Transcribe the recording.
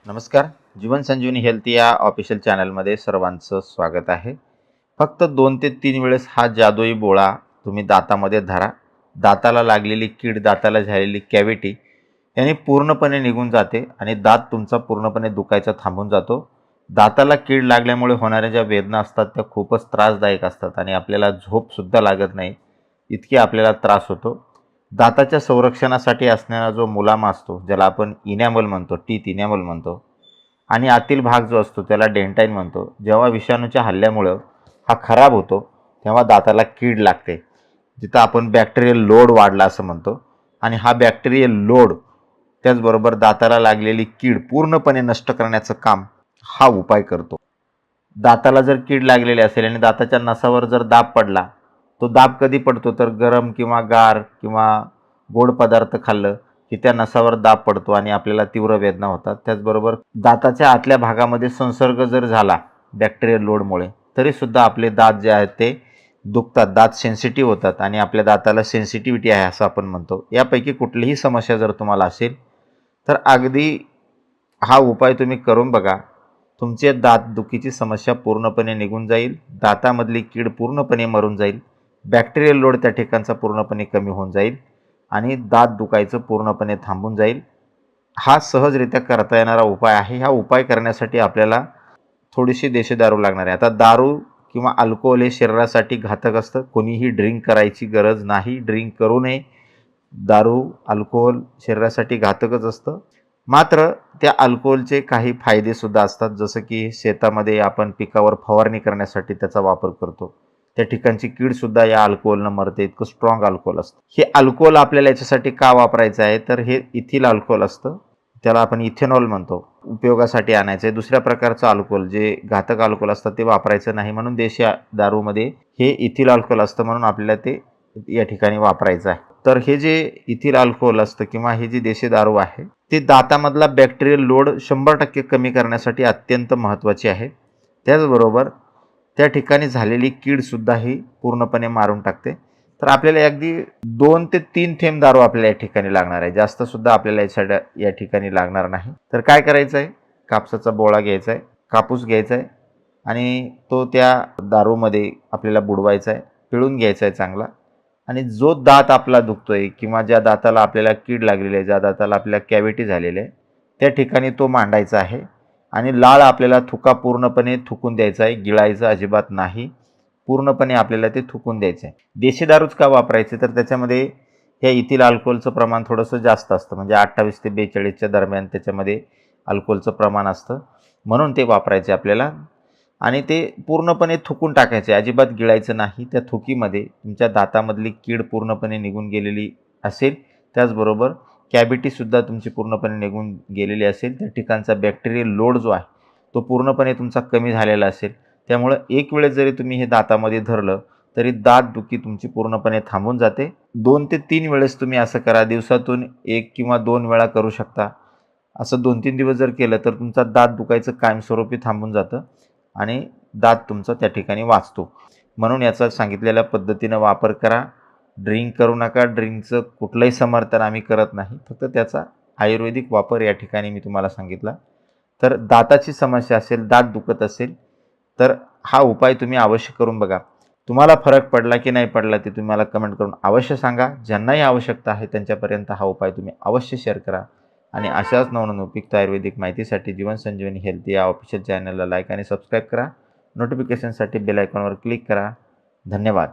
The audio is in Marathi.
नमस्कार. जीवन संजीवनी हेल्थ या ऑफिशियल चॅनलमध्ये सर्वांचं स्वागत आहे. फक्त 2 ते 3 वेळेस हा जादुई बोळा तुम्ही दातामध्ये धरा. दाताला लागलेली कीड, दाताला झालेली कॅव्हिटी याने पूर्णपणे निघून जाते आणि दात तुमचा पूर्णपणे दुखायचा थांबून जातो. दाताला कीड लागल्यामुळे होणाऱ्या ज्या वेदना असतात त्या खूपच त्रासदायक असतात आणि आपल्याला झोपसुद्धा लागत नाही, इतकी आपल्याला त्रास होतो. दाताच्या संरक्षणासाठी असणारा जो मुलामा असतो, ज्याला आपण इनॅमल म्हणतो, टीथ इनॅमल म्हणतो, आणि आतील भाग जो असतो त्याला डेंटाईन म्हणतो. जेव्हा विषाणूच्या हल्ल्यामुळं हा खराब होतो तेव्हा दाताला कीड लागते, जिथं आपण बॅक्टेरियल लोड वाढला असं म्हणतो. आणि हा बॅक्टेरियल लोड त्याचबरोबर दाताला लागलेली कीड पूर्णपणे नष्ट करण्याचं काम हा उपाय करतो. दाताला जर कीड लागलेली असेल आणि दाताच्या नसावर जर दाब पडला, तो दाब कधी पडतो तर गरम किंवा गार किंवा गोड पदार्थ खाल्लं की त्या नसावर दाब पडतो आणि आपल्याला तीव्र वेदना होतात. त्याचबरोबर दाताच्या आतल्या भागामध्ये संसर्ग जर झाला बॅक्टेरियल लोडमुळे तरीसुद्धा आपले दात जे आहेत ते दुखतात, दात सेन्सिटिव्ह होतात आणि आपल्या दाताला सेन्सिटिव्हिटी आहे असं आपण म्हणतो. यापैकी कुठलीही समस्या जर तुम्हाला असेल तर अगदी हा उपाय तुम्ही करून बघा. तुमचे दातदुखीची समस्या पूर्णपणे निघून जाईल, दातामधली कीड पूर्णपणे मरून जाईल, बॅक्टेरियल लोड त्या ठिकाणचा पूर्णपणे कमी होऊन जाईल आणि दात दुखायचं पूर्णपणे थांबून जाईल. हा सहजरित्या करता येणारा उपाय आहे. हा उपाय करण्यासाठी आपल्याला थोडीशी देशी दारू लागणार आहे. आता दारू किंवा अल्कोहोल हे शरीरासाठी घातक असतं. कोणीही ड्रिंक करायची गरज नाही, ड्रिंक करू नये. दारू, अल्कोहोल शरीरासाठी घातकच असतं. मात्र त्या अल्कोहोलचे काही फायदेसुद्धा असतात, जसं की शेतामध्ये आपण पिकावर फवारणी करण्यासाठी त्याचा वापर करतो. त्या ठिकाणची कीडसुद्धा या अल्कोहोलनं मरते, इतकं स्ट्रॉंग अल्कोहोल असतं. हे अल्कोहोल आपल्याला याच्यासाठी का वापरायचं आहे तर हे इथिल अल्कोहोल असतं, त्याला आपण इथेनॉल म्हणतो, उपयोगासाठी आणायचं आहे. दुसऱ्या प्रकारचं अल्कोहोल जे घातक अल्कोहोल असतं ते वापरायचं नाही, म्हणून देशी दारूमध्ये हे इथिल अल्कोहोल असतं, म्हणून आपल्याला ते या ठिकाणी वापरायचं आहे. तर हे जे इथिल अल्कोहोल असतं किंवा ही जी देशी दारू आहे ते दातामधला बॅक्टेरियल लोड 100% कमी करण्यासाठी अत्यंत महत्त्वाची आहे. त्याचबरोबर त्या ठिकाणी झालेली कीडसुद्धा ही पूर्णपणे मारून टाकते. तर आपल्याला अगदी 2 ते 3 थेंब दारू आपल्याला या ठिकाणी लागणार आहे, जास्तसुद्धा आपल्याला या ठिकाणी लागणार नाही. तर काय करायचं आहे, कापसाचा बोळा घ्यायचा आहे, कापूस घ्यायचा आहे आणि तो त्या दारूमध्ये आपल्याला बुडवायचा आहे, पिळून घ्यायचा आहे चांगला. आणि जो दात आपला दुखतोय किंवा ज्या दाताला आपल्याला कीड लागलेली आहे, ज्या दाताला आपल्याला कॅव्हिटी झालेली आहे, त्या ठिकाणी तो मांडायचा आहे आणि लाळ आपल्याला थुका पूर्णपणे थुकून द्यायचा आहे, गिळायचं अजिबात नाही. पूर्णपणे आपल्याला ते थुकून द्यायचं आहे. देशी दारूच का वापरायचे तर त्याच्यामध्ये ह्या इथिल अल्कोहोलचं प्रमाण थोडंसं जास्त असतं, म्हणजे 28 ते 42च्या दरम्यान त्याच्यामध्ये अल्कोहोलचं प्रमाण असतं, म्हणून ते वापरायचे आपल्याला. आणि ते पूर्णपणे थुकून टाकायचे, अजिबात गिळायचं नाही. त्या थुकीमध्ये तुमच्या दातामधली कीड पूर्णपणे निघून गेलेली असेल, त्याचबरोबर कॅव्हिटीसुद्धा तुमची पूर्णपणे निघून गेलेली असेल. त्या ठिकाणचा बॅक्टेरियल लोड जो आहे तो पूर्णपणे तुमचा कमी झालेला असेल. त्यामुळं एक वेळेस जरी तुम्ही हे दातामध्ये धरलं तरी दातदुखी तुमची पूर्णपणे थांबून जाते. 2 ते 3 वेळेस तुम्ही असं करा. दिवसातून 1 किंवा 2 वेळा करू शकता. असं 2-3 दिवस जर केलं तर तुमचा दात दुखायचं कायमस्वरूपी थांबून जातं आणि दात तुमचा त्या ठिकाणी वाचतो. म्हणून याचा सांगितलेल्या पद्धतीनं वापर करा. ड्रिंक करू नका. ड्रिंकचं कुठलंही समर्थन आम्ही करत नाही, फक्त त्याचा आयुर्वेदिक वापर या ठिकाणी मी तुम्हाला सांगितला. तर दाताची समस्या असेल, दात दुखत असेल तर हा उपाय तुम्ही अवश्य करून बघा. तुम्हाला फरक पडला की नाही पडला ते तुम्ही मला कमेंट करून अवश्य सांगा. ज्यांनाही आवश्यकता आहे त्यांच्यापर्यंत हा उपाय तुम्ही अवश्य शेअर करा आणि अशाच नवनवीन उपयुक्त आयुर्वेदिक माहितीसाठी जीवन संजीवनी हेल्थ या ऑफिशियल चॅनलला लाईक आणि सबस्क्राईब करा. नोटिफिकेशनसाठी बेल आयकॉनवर क्लिक करा. धन्यवाद.